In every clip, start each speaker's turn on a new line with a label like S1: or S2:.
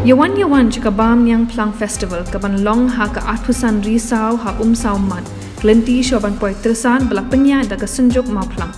S1: Yawan chikabam yang plang festival kaban long ha ka atusan risau ha sau mat lynti shoban poi tersan belapenya daga senjuk mau plang.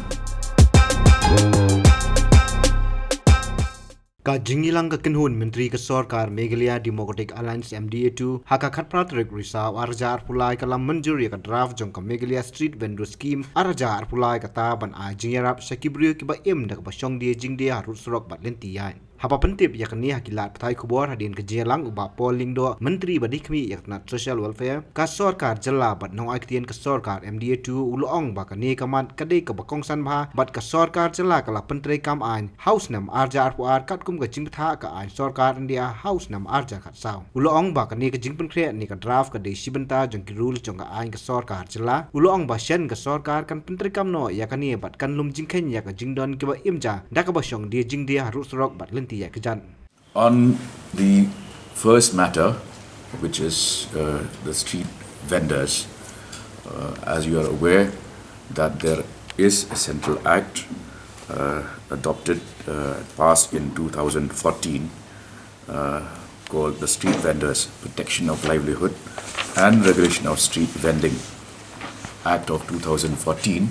S2: Ka jingilang ka kinhun menteri ka Sorkar Meghalaya Democratic Alliance MDA2 haka khatpratrik risau arjar pulai kalam menjuri ka draft jong ka Meghalaya Street Vendor Scheme arjar pulai ka taban a jingyarap sakibrio ki ba im dak ba nongdie jingdie harud surok bat lynti ïaid. Hapa pentip yakni hakilat patai kubor hadin ke jelang uba polling do menteri badikmi yakna social welfare ka Sorkar jalla bat nong aktien ka Sorkar MDA2 ulong ba ka ne kamat kadai ka bakongsan bha bat ka Sorkar jalla kala pentre kam ain house nam arja arpuar kat kum ka jingtha ka ain Sorkar India house nam arja khat saw ulong ba ka ne ka jing Pynkhreh ni ka draft ka de sibenta jong ki rule jong ka ain ka Sorkar jalla ulong ba shen ka Sorkar kan pentre kam no yakani bat kan lum jingkhen ya ka jingdon ki ba imja da ka ba shong de jingdie harud surok bat lynti.
S3: On the first matter, which is the street vendors, as you are aware that there is a central act adopted, passed in 2014 called the Street Vendors Protection of Livelihood and Regulation of Street Vending Act of 2014,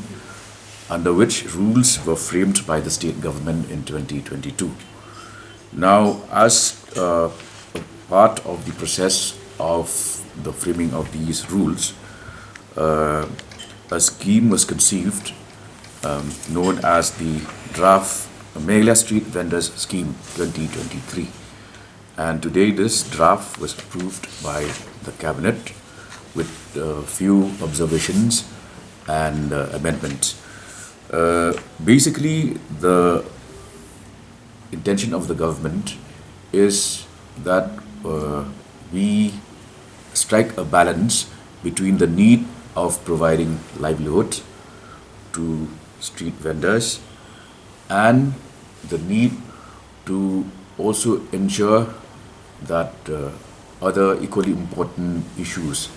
S3: under which rules were framed by the state government in 2022. Now, as a part of the process of the framing of these rules, a scheme was conceived known as the Draft Meghalaya Street Vendors Scheme 2023. And today this draft was approved by the Cabinet with a few observations and amendments. Basically, the intention of the government is that we strike a balance between the need of providing livelihood to street vendors and the need to also ensure that other equally important issues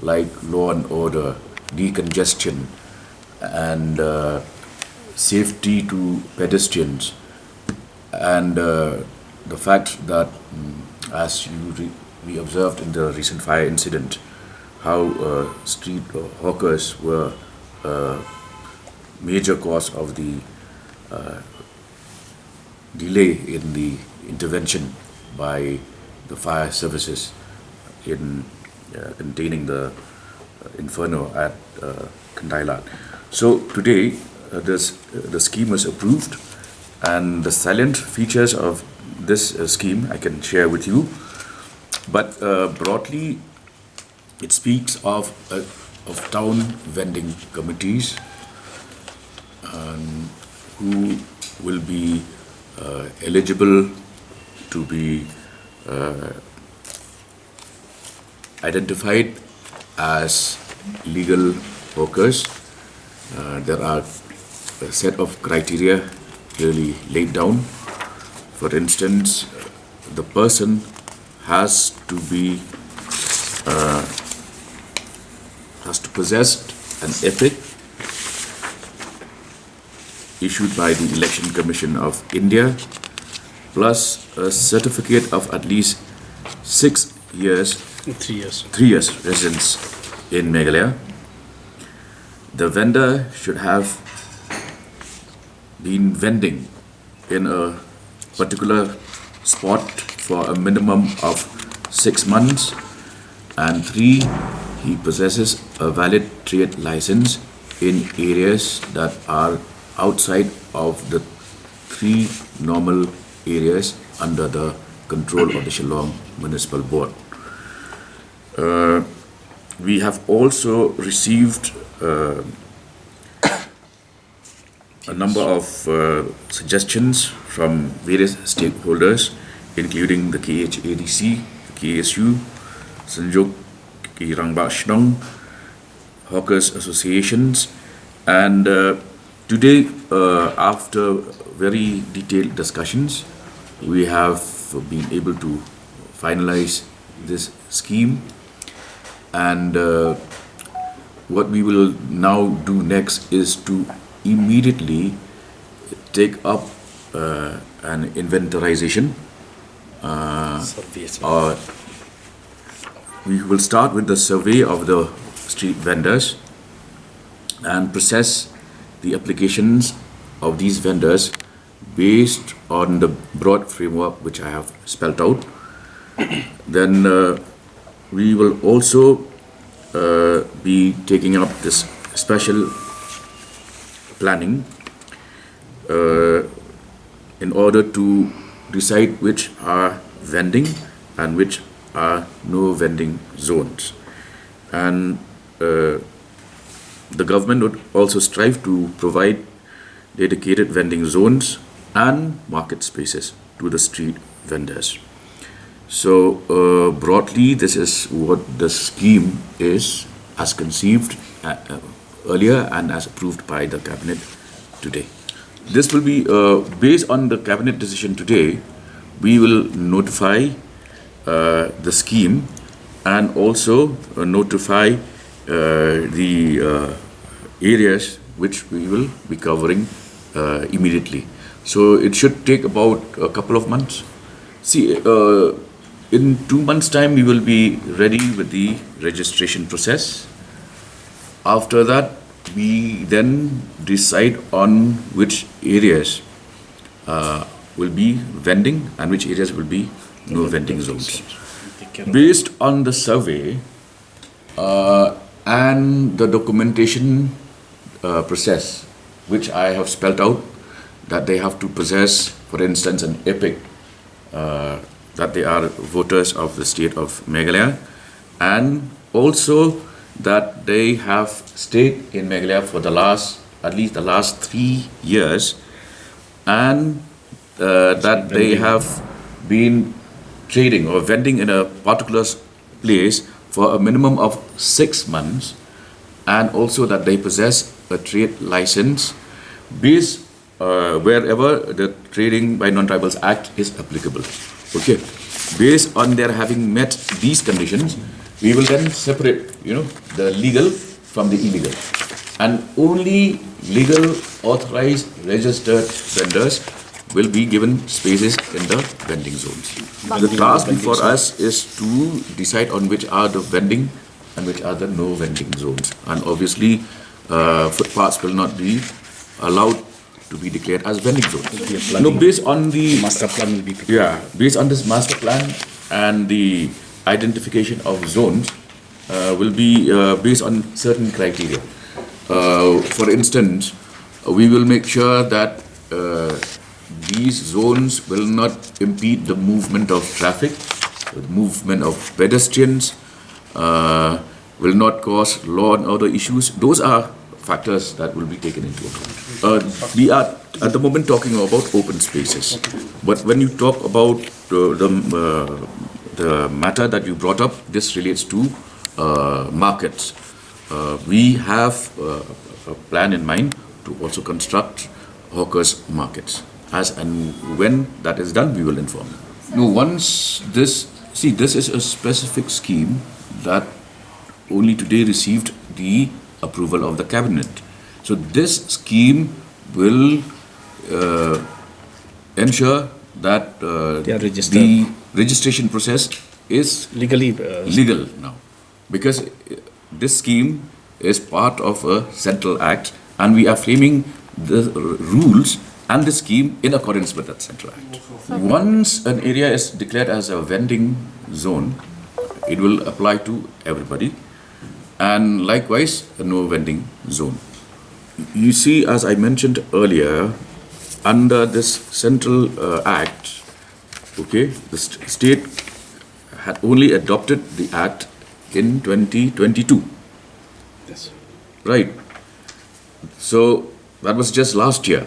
S3: like law and order, decongestion, and safety to pedestrians, and the fact that, as we observed in the recent fire incident, how street hawkers were a major cause of the delay in the intervention by the fire services in containing the inferno at Kyrwoh. So today, the scheme was approved. And the salient features of this scheme I can share with you, but broadly it speaks of town vending committees who will be eligible to be identified as legal hawkers. There are a set of criteria clearly laid down. For instance, the person has to possess an epic issued by the Election Commission of India, plus a certificate of at least 3 years residence in Meghalaya. The vendor should have been vending in a particular spot for a minimum of 6 months, and 3, he possesses a valid trade license in areas that are outside of the 3 normal areas under the control of the Shillong Municipal Board. We have also received a number of suggestions from various stakeholders, including the KHADC, KSU, Sanjog Kirang Hawkers Associations, and today, after very detailed discussions, we have been able to finalize this scheme, and what we will now do next is to immediately take up an inventorization we will start with the survey of the street vendors and process the applications of these vendors based on the broad framework which I have spelled out. Then we will also be taking up this special planning in order to decide which are vending and which are no vending zones. And the government would also strive to provide dedicated vending zones and market spaces to the street vendors. So broadly, this is what the scheme is as conceived earlier and as approved by the cabinet today. This will be based on the cabinet decision today. We will notify the scheme and also notify the areas which we will be covering immediately. So it should take about a couple of months. See, in 2 months' time, we will be ready with the registration process. After that, we then decide on which areas will be vending and which areas will be no vending zones. Based on the survey and the documentation process, which I have spelled out, that they have to possess, for instance, an EPIC, that they are voters of the state of Meghalaya, and also that they have stayed in Meghalaya for at least the last 3 years, and that they have been trading or vending in a particular place for a minimum of 6 months, and also that they possess a trade license based wherever the Trading by Non-Tribals Act is applicable. Okay. Based on their having met these conditions, we will then separate, the legal from the illegal, and only legal, authorized, registered vendors will be given spaces in the vending zones. The task before us is to decide on which are the vending and which are the no vending zones. And obviously, footpaths will not be allowed to be declared as vending zones. Based on the
S4: master plan will be prepared.
S3: Based on this master plan and the identification of zones will be based on certain criteria. For instance, we will make sure that these zones will not impede the movement of traffic, the movement of pedestrians, will not cause law and order issues. Those are factors that will be taken into account. We are at the moment talking about open spaces, but when you talk about the matter that you brought up, this relates to markets. We have a plan in mind to also construct hawkers markets. As and when that is done, we will inform. Once this is a specific scheme that only today received the approval of the cabinet. So this scheme will ensure that the registration process is
S4: legally
S3: legal now, because this scheme is part of a central act, and we are framing the rules and the scheme in accordance with that central act. Once an area is declared as a vending zone, it will apply to everybody, and likewise a no vending zone. You see, as I mentioned earlier, under this central act, the state had only adopted the act in 2022.
S4: Yes.
S3: Right. So that was just last year.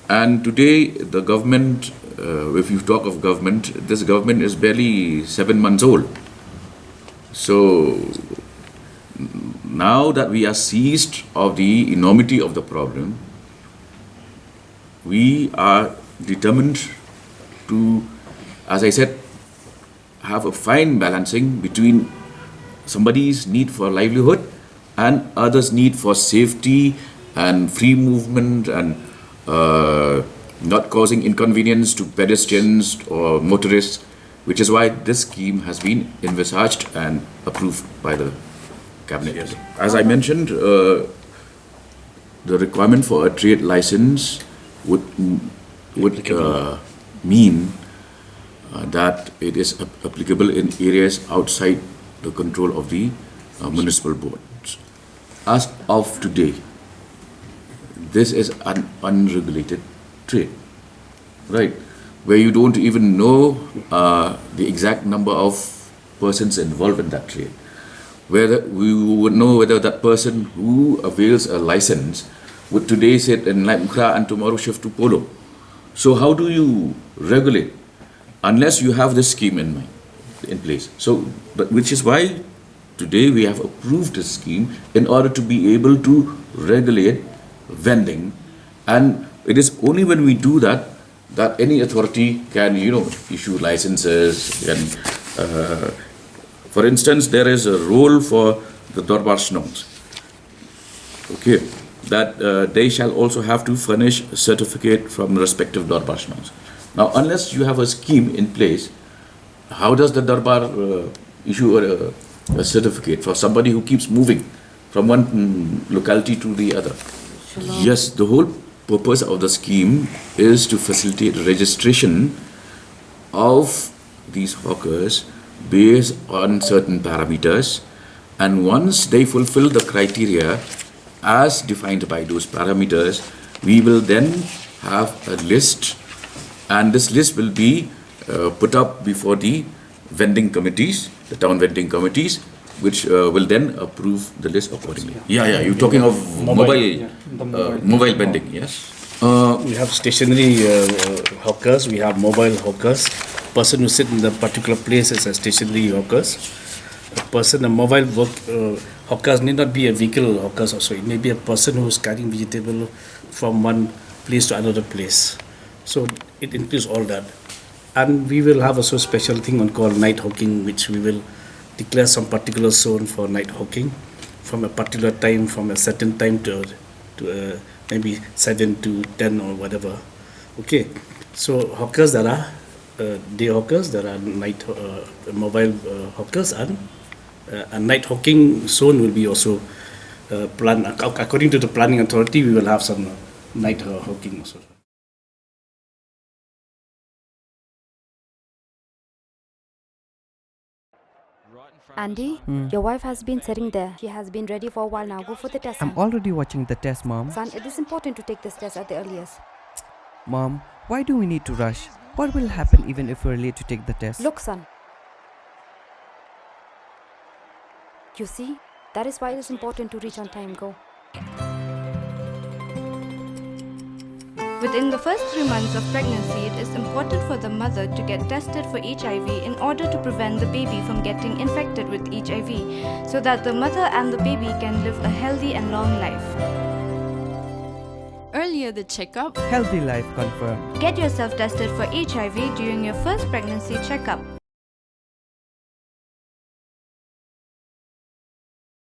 S3: And today the government, if you talk of government, this government is barely 7 months old. So now that we are seized of the enormity of the problem, we are determined to, as I said, have a fine balancing between somebody's need for livelihood and others' need for safety and free movement and not causing inconvenience to pedestrians or motorists. which is why this scheme has been envisaged and approved by the cabinet. As I mentioned, the requirement for a trade license would mean that it is applicable in areas outside the control of the municipal boards. As of today, this is an unregulated trade, right? Where you don't even know the exact number of persons involved in that trade. Whether we would know whether that person who avails a license would today sit in Pynkhreh and tomorrow shift to Polo. So how do you regulate unless you have this scheme in place? So, which is why today we have approved this scheme in order to be able to regulate vending, and it is only when we do that that any authority can, issue licenses. And for instance, there is a role for the Darbar Shnongs, okay, that they shall also have to furnish a certificate from respective Darbar Shnongs. Now, unless you have a scheme in place, how does the Darbar issue a certificate for somebody who keeps moving from one locality to the other? Yes, the whole purpose of the scheme is to facilitate registration of these hawkers based on certain parameters, and once they fulfill the criteria as defined by those parameters, we will then have a list, and this list will be put up before the vending committees, the town vending committees, which will then approve the list accordingly. Yeah, you're talking of mobile vending, yes?
S4: We have stationary hawkers, we have mobile hawkers. Person who sit in the particular place is a stationary hawkers. A mobile hawkers need not be a vehicle hawkers also. It may be a person who is carrying vegetable from one place to another place. So it includes all that. And we will have also a special thing on called night hawking, which we will declare some particular zone for night hawking from a particular time, from a certain time to maybe 7 to 10 or whatever. Okay, so hawkers, there are day hawkers, there are night mobile hawkers, and a night hawking zone will be also planned. According to the planning authority, we will have some night hawking also.
S5: Andy, your wife has been sitting there. She has been ready for a while now. Go for the test.
S6: I'm already watching the test, Mom.
S5: Son, it is important to take this test at the earliest.
S6: Mom, why do we need to rush? What will happen even if we're late to take the test?
S5: Look, son. You see, that is why it is important to reach on time. Go.
S7: Within the first 3 months of pregnancy, it is important for the mother to get tested for HIV in order to prevent the baby from getting infected with HIV, so that the mother and the baby can live a healthy and long life.
S8: Earlier the checkup.
S6: Healthy life confirmed.
S7: Get yourself tested for HIV during your first pregnancy checkup.